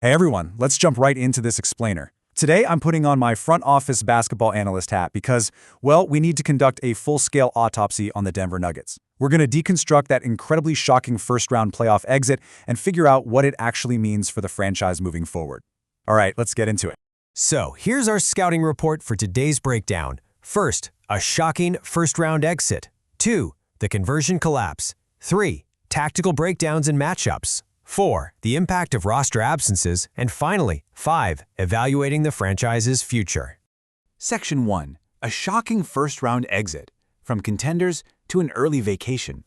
Hey everyone, let's jump right into this explainer. Today I'm putting on my front office basketball analyst hat because, well, we need to conduct a full-scale autopsy on the Denver Nuggets. We're going to deconstruct that incredibly shocking first-round playoff exit and figure out what it actually means for the franchise moving forward. All right, let's get into it. So, here's our scouting report for today's breakdown. First, a shocking first-round exit. 2, the conversion collapse. 3, tactical breakdowns and matchups. 4, the impact of roster absences. And finally, 5, evaluating the franchise's future. Section 1. A shocking first-round exit, from contenders to an early vacation.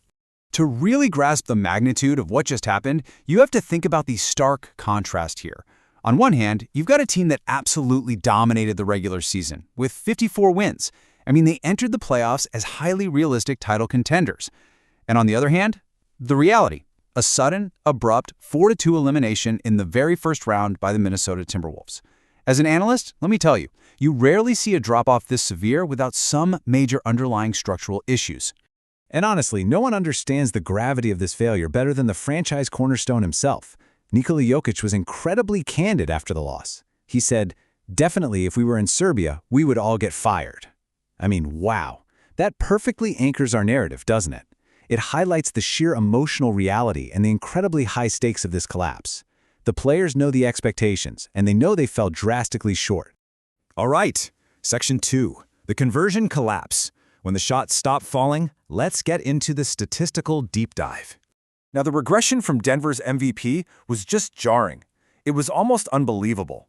To really grasp the magnitude of what just happened, you have to think about the stark contrast here. On one hand, you've got a team that absolutely dominated the regular season, with 54 wins. They entered the playoffs as highly realistic title contenders. And on the other hand, the reality. A sudden, abrupt 4-2 elimination in the very first round by the Minnesota Timberwolves. As an analyst, let me tell you, you rarely see a drop-off this severe without some major underlying structural issues. And honestly, no one understands the gravity of this failure better than the franchise cornerstone himself. Nikola Jokic was incredibly candid after the loss. He said, "Definitely if we were in Serbia, we would all get fired." Wow. That perfectly anchors our narrative, doesn't it? It highlights the sheer emotional reality and the incredibly high stakes of this collapse. The players know the expectations, and they know they fell drastically short. All right, Section 2, the conversion collapse. When the shots stop falling, let's get into the statistical deep dive. Now, the regression from Denver's MVP was just jarring. It was almost unbelievable.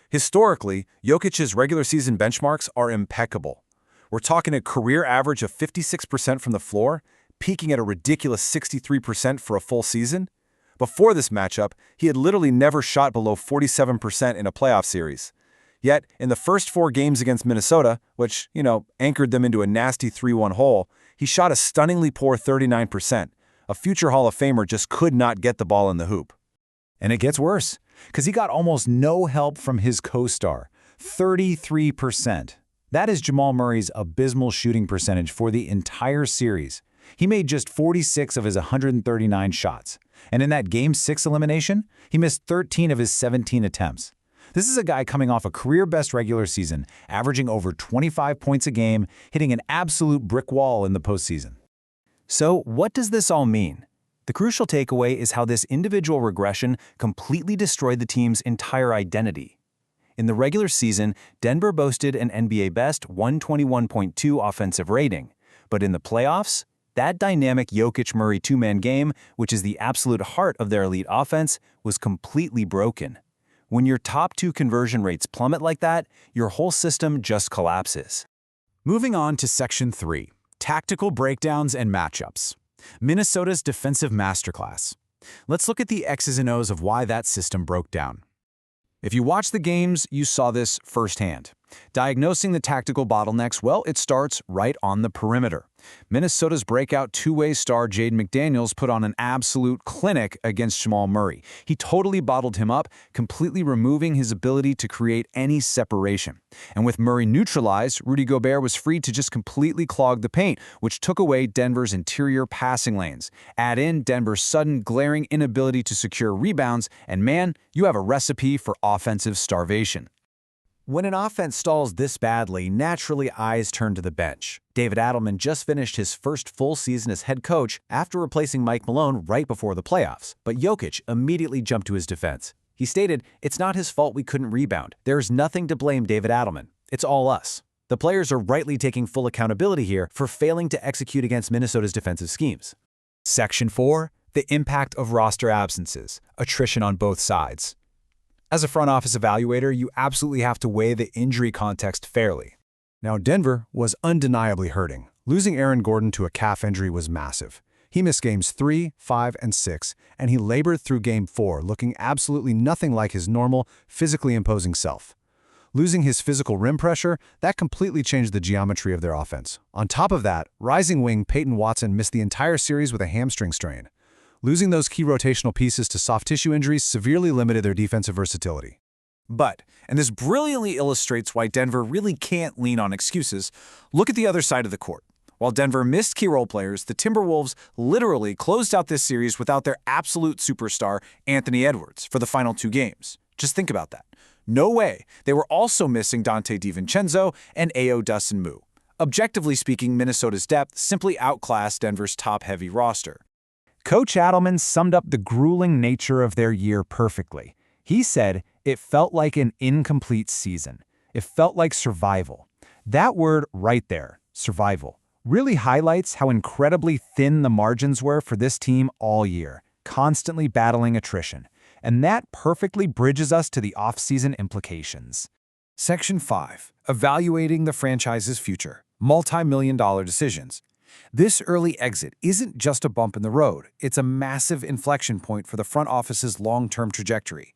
Historically, Jokic's regular season benchmarks are impeccable. We're talking a career average of 56% from the floor, peaking at a ridiculous 63% for a full season. Before this matchup, he had literally never shot below 47% in a playoff series. Yet, in the first 4 games against Minnesota, which, anchored them into a nasty 3-1 hole, he shot a stunningly poor 39%. A future Hall of Famer just could not get the ball in the hoop. And it gets worse, because he got almost no help from his co-star, 33%. That is Jamal Murray's abysmal shooting percentage for the entire series. He made just 46 of his 139 shots. And in that Game 6 elimination, he missed 13 of his 17 attempts. This is a guy coming off a career-best regular season, averaging over 25 points a game, hitting an absolute brick wall in the postseason. So, what does this all mean? The crucial takeaway is how this individual regression completely destroyed the team's entire identity. In the regular season, Denver boasted an NBA-best 121.2 offensive rating. But in the playoffs, that dynamic Jokic-Murray two-man game, which is the absolute heart of their elite offense, was completely broken. When your top 2 conversion rates plummet like that, your whole system just collapses. Moving on to Section 3, tactical breakdowns and matchups. Minnesota's defensive masterclass. Let's look at the X's and O's of why that system broke down. If you watch the games, you saw this firsthand. Diagnosing the tactical bottlenecks, well, it starts right on the perimeter. Minnesota's breakout two-way star Jaden McDaniels put on an absolute clinic against Jamal Murray. He totally bottled him up, completely removing his ability to create any separation. And with Murray neutralized, Rudy Gobert was free to just completely clog the paint, which took away Denver's interior passing lanes. Add in Denver's sudden, glaring inability to secure rebounds, and man, you have a recipe for offensive starvation. When an offense stalls this badly, naturally eyes turn to the bench. David Adelman just finished his first full season as head coach after replacing Mike Malone right before the playoffs. But Jokic immediately jumped to his defense. He stated, "It's not his fault we couldn't rebound. There's nothing to blame David Adelman. It's all us." The players are rightly taking full accountability here for failing to execute against Minnesota's defensive schemes. Section 4, the impact of roster absences, attrition on both sides. As a front office evaluator, you absolutely have to weigh the injury context fairly. Now, Denver was undeniably hurting. Losing Aaron Gordon to a calf injury was massive. He missed games 3, 5, and 6, and he labored through game 4, looking absolutely nothing like his normal, physically imposing self. Losing his physical rim pressure, that completely changed the geometry of their offense. On top of that, rising wing Peyton Watson missed the entire series with a hamstring strain. Losing those key rotational pieces to soft tissue injuries severely limited their defensive versatility. But, and this brilliantly illustrates why Denver really can't lean on excuses, look at the other side of the court. While Denver missed key role players, the Timberwolves literally closed out this series without their absolute superstar, Anthony Edwards, for the final 2 games. Just think about that. No way. They were also missing Dante DiVincenzo and Ayo Dosunmu. Objectively speaking, Minnesota's depth simply outclassed Denver's top-heavy roster. Coach Adelman summed up the grueling nature of their year perfectly. He said, "It felt like an incomplete season. It felt like survival." That word right there, survival, really highlights how incredibly thin the margins were for this team all year, constantly battling attrition. And that perfectly bridges us to the offseason implications. Section 5. Evaluating the franchise's future. Multi-million-dollar decisions. This early exit isn't just a bump in the road, it's a massive inflection point for the front office's long-term trajectory.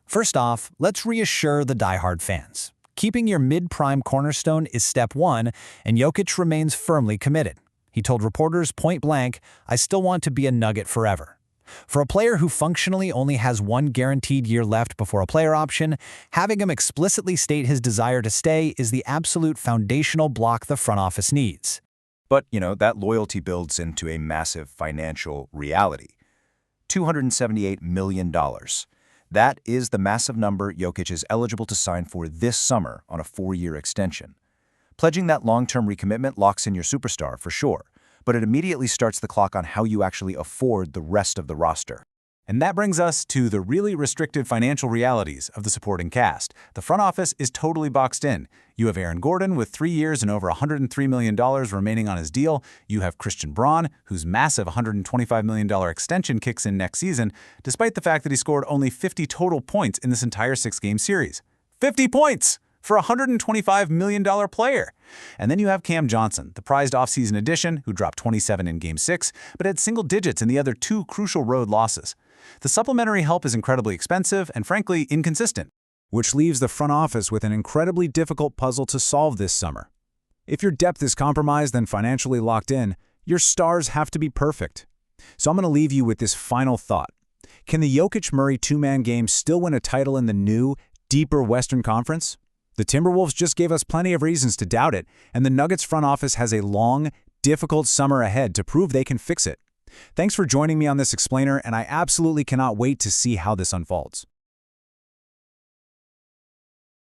First off, let's reassure the diehard fans. Keeping your mid-prime cornerstone is step one, and Jokic remains firmly committed. He told reporters point blank, "I still want to be a Nugget forever." For a player who functionally only has one guaranteed year left before a player option, having him explicitly state his desire to stay is the absolute foundational block the front office needs. But, that loyalty builds into a massive financial reality. $278 million. That is the massive number Jokic is eligible to sign for this summer on a 4-year extension. Pledging that long-term recommitment locks in your superstar, for sure, but it immediately starts the clock on how you actually afford the rest of the roster. And that brings us to the really restricted financial realities of the supporting cast. The front office is totally boxed in. You have Aaron Gordon with 3 years and over $103 million remaining on his deal. You have Christian Braun, whose massive $125 million extension kicks in next season, despite the fact that he scored only 50 total points in this entire 6-game series. 50 points! For a $125 million player. And then you have Cam Johnson, the prized offseason addition, who dropped 27 in Game 6, but had single digits in the other 2 crucial road losses. The supplementary help is incredibly expensive and, frankly, inconsistent. Which leaves the front office with an incredibly difficult puzzle to solve this summer. If your depth is compromised and financially locked in, your stars have to be perfect. So I'm going to leave you with this final thought. Can the Jokic-Murray two-man game still win a title in the new, deeper Western Conference? The Timberwolves just gave us plenty of reasons to doubt it, and the Nuggets front office has a long, difficult summer ahead to prove they can fix it. Thanks for joining me on this explainer, and I absolutely cannot wait to see how this unfolds.